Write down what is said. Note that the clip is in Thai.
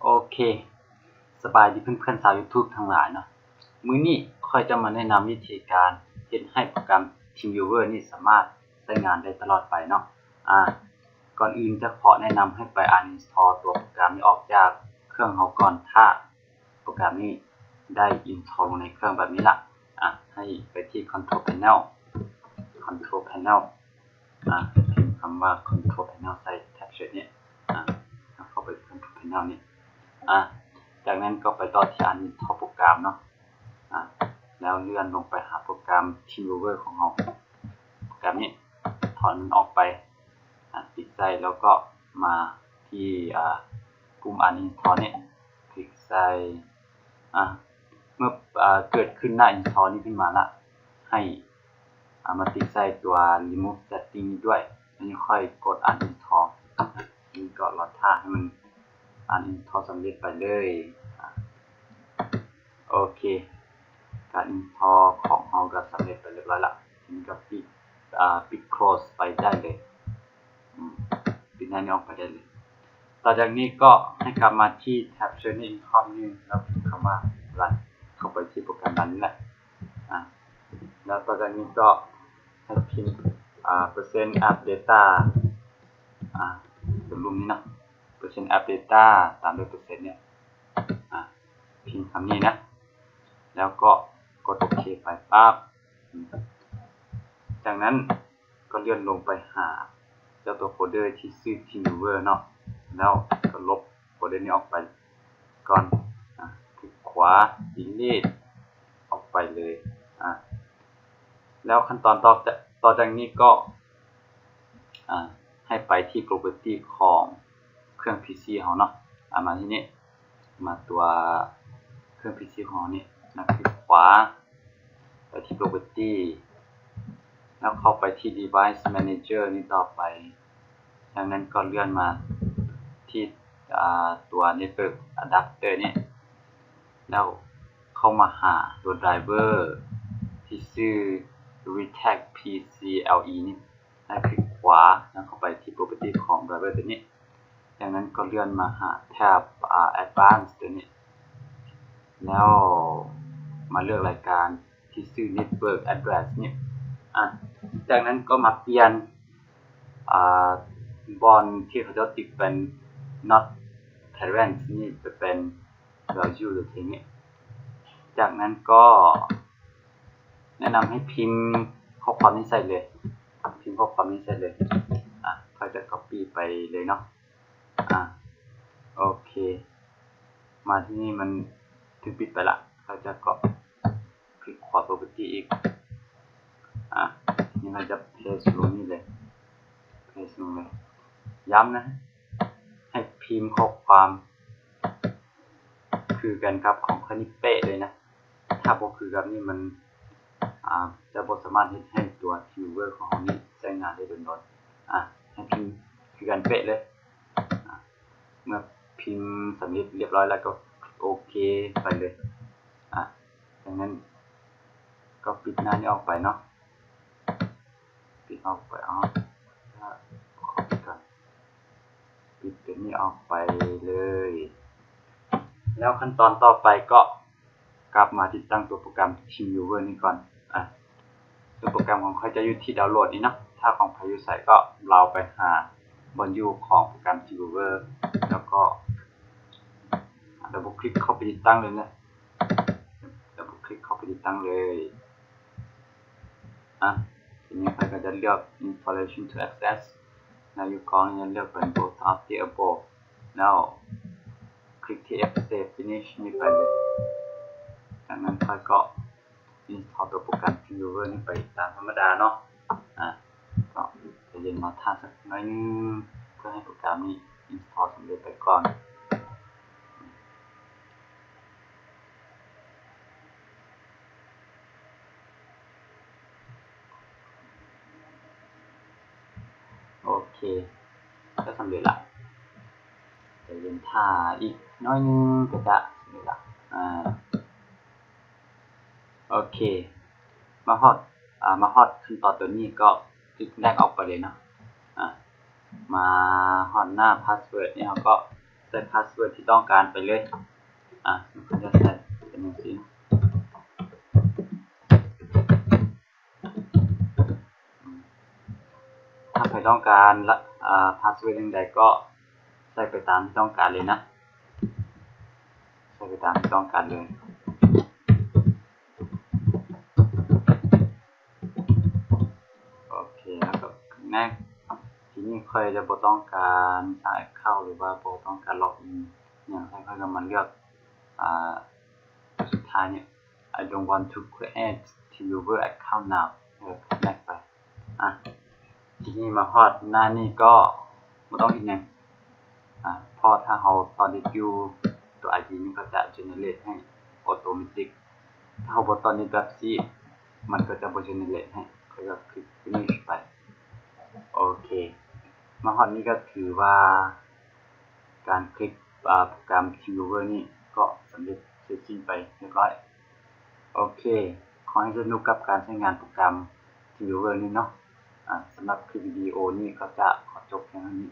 โอเคสบายดีเพื่อนๆชาว YouTube ทั้งหลายเนาะมื้อนี้ค่อยจะมาแนะนำวิธีการเฮ็ดให้โปรแกรม TeamViewer นี่สามารถใช้งานได้ตลอดไปเนาะก่อนอื่นจะขอแนะนำให้ไป uninstall ตัวโปรแกรมนี้ออกจากเครื่องเฮาก่อนถ้าโปรแกรมนี้ได้ install ลงในเครื่องแบบนี้ล่ะให้ไปที่ Control Panel พิมพ์คำว่า Control Panel ใส่แท็บเชิญเนี่ยเข้าไป Control Panel นี่จากนั้นก็ไปต่อที่uninstall โปรแกรมเนาะแล้วเลื่อนลงไปหาโปรแกรม TeamViewer ของเราโปรแกรมนี้ถอนมันออกไปปิดใจแล้วก็มาที่ปุ่ม uninstall เนี่ยคลิกใส่เมื่อเกิดขึ้นหน้า install นี้ขึ้นมาละให้มาติดใส่ตัว remove setting นี้ด้วยแล้วค่อยกด uninstall นี่ก็รอท่าให้มัน uninstall สำเร็จไปเลยโอเคการ install ของเราก็สำเร็จไปเรียบร้อยละทีนี้ก็ปิด close ไปได้เลยปิดหน้านี้ออกไปได้เลยต่อจากนี้ก็ให้กลับมาที่แท็บ Journey Income นี่แล้วพิมพ์คำว่า run เข้าไปที่โปรแกรมนั้นแหละแล้วต่อจากนี้ก็ให้พิมพ์%app data เป็นรูปนี้นะ%app data ตามด้วยเปอร์เซ็นต์เนี่ยพิมพ์คำนี้นะแล้วก็กดโอเคไปปั๊บจากนั้นก็เลื่อนลงไปหาเจ้าตัวโฟลเดอร์ที่ชื่อ TeamViewer เนาะแล้วก็ลบโฟลเดอร์นี้ออกไปก่อนคลิกขวา delete ออกไปเลยแล้วขั้นตอนต่อจากนี้ก็ให้ไปที่ property ของเครื่อง PC ของเนาะมาที่นี่มาตัวเครื่อง PC ของนี่คลิกขวาไปที่ property แล้วเข้าไปที่ device manager นี่ต่อไปจากนั้นก็เลื่อนมาที่ตัว network adapter นี่แล้วเข้ามาหาตัว driver ที่ชื่อ Retag PCLE นี่ให้คลิกขวาแล้วเข้าไปที่ property ของ driver ตัวนี้จากนั้นก็เลื่อนมาหาแท็บadvanced ตัวนี้แล้วมาเลือกรายการที่ชื่อ network address นี่จากนั้นก็มาเปลี่ยนบอลที่เขาจะติดเป็น not parent นี่จะเป็น value หรือทีนี้จากนั้นก็แนะนำให้พิมพ์ข้อความนี้ใส่เลยเขาจะ copy ไปเลยเนาะโอเคมาที่นี่มันถึงปิดไปละเขาจะก็คลิกขวา property อีกนี่เราจะ paste ลงนี่เลยย้ำนะให้พิมพ์ข้อความคือกันครับของคณิตเป๊ะเลยนะถ้าบ่คือกับนี่มันจะบ่สามารถให้ตัว TeamViewer ของเรานี้ใช้งานได้โดยให้พิมพ์คือกันเป๊ะเลยเมื่อพิมพ์สำเร็จเรียบร้อยแล้วก็โอเคไปเลยดังนั้นก็ปิดหน้านี้ออกไปเนาะปิดออกไปขอปิดก่อนปิดตัวนี้ออกไปเลยแล้วขั้นตอนต่อไปก็กลับมาติดตั้งตัวโปรแกรม TeamViewer นี้ก่อนตัวโปรแกรมของเขาจะอยู่ที่ดาวน์โหลดนี้นะถ้าของใครอยู่ใส่ก็เราไปหาบนยูของโปรแกรม TeamViewer แล้วก็ดับเบิลคลิกเข้าไปติดตั้งเลยนะทีนี้ใครก็จะเลือก installation to access แล้วอยู่ก่อนจะเลือกเป็น both of the above แล้วคลิกที่ save finish นี่ไปเลยจากนั้นค่อยก็ install ตัวโปรแกรม TeamViewer นี่ไปตามธรรมดาเนาะก็จะเย็นมาท่าสักน้อยนึงเพื่อให้โปรแกรมนี้ install สำเร็จไปก่อนโอเคก็สำเร็จละจะเย็นท่าอีกน้อยนึงก็จะสำเร็จละโอเคมาฮอดขั้นตอนตัวนี้ก็คลิกแรกออกไปเลยเนาะมาฮอดหน้าพาสเวิร์ดเนี่ยเราก็ใส่ ส่พาสเวิร์ดที่ต้องการไปเลยมันจะใส่เป็นอย่างนี้ถ้าใครต้องการพาสเวิร์ดอย่างใดก็ใส่ไปตามที่ต้องการเลยนะใส่ไปตามที่ต้องการเลยโอเคแล้วก็แน่ทีนี้ใครจะบ่ต้องการสายเข้าหรือว่าบ่ต้องการล็อกอินอย่างไรก็มาเลือกสุดท้ายเนี่ย I don't want to create viewer account now แรกไปทีนี้มาฮอดหน้านี้ก็ไม่ต้องเห็นยังพอถ้าเราตอนนี้อยู่ตัว ID นี่ก็จะ generate ให้ automatic ถ้าเราบดตอนนี้แบบนี้มันก็จะบ่ generate ให้ก็คลิก finish ไปโอเคมาฮอดนี้ก็ถือว่าการคลิกโปรแกรม viewer นี่ก็สำเร็จเสร็จสิ้นไปเรียบร้อยโอเคขอให้สนุกกับการใช้งานโปรแกรม viewer นี้เนาะสำหรับคลิปวิดีโอนี้ก็จะขอจบแค่นี้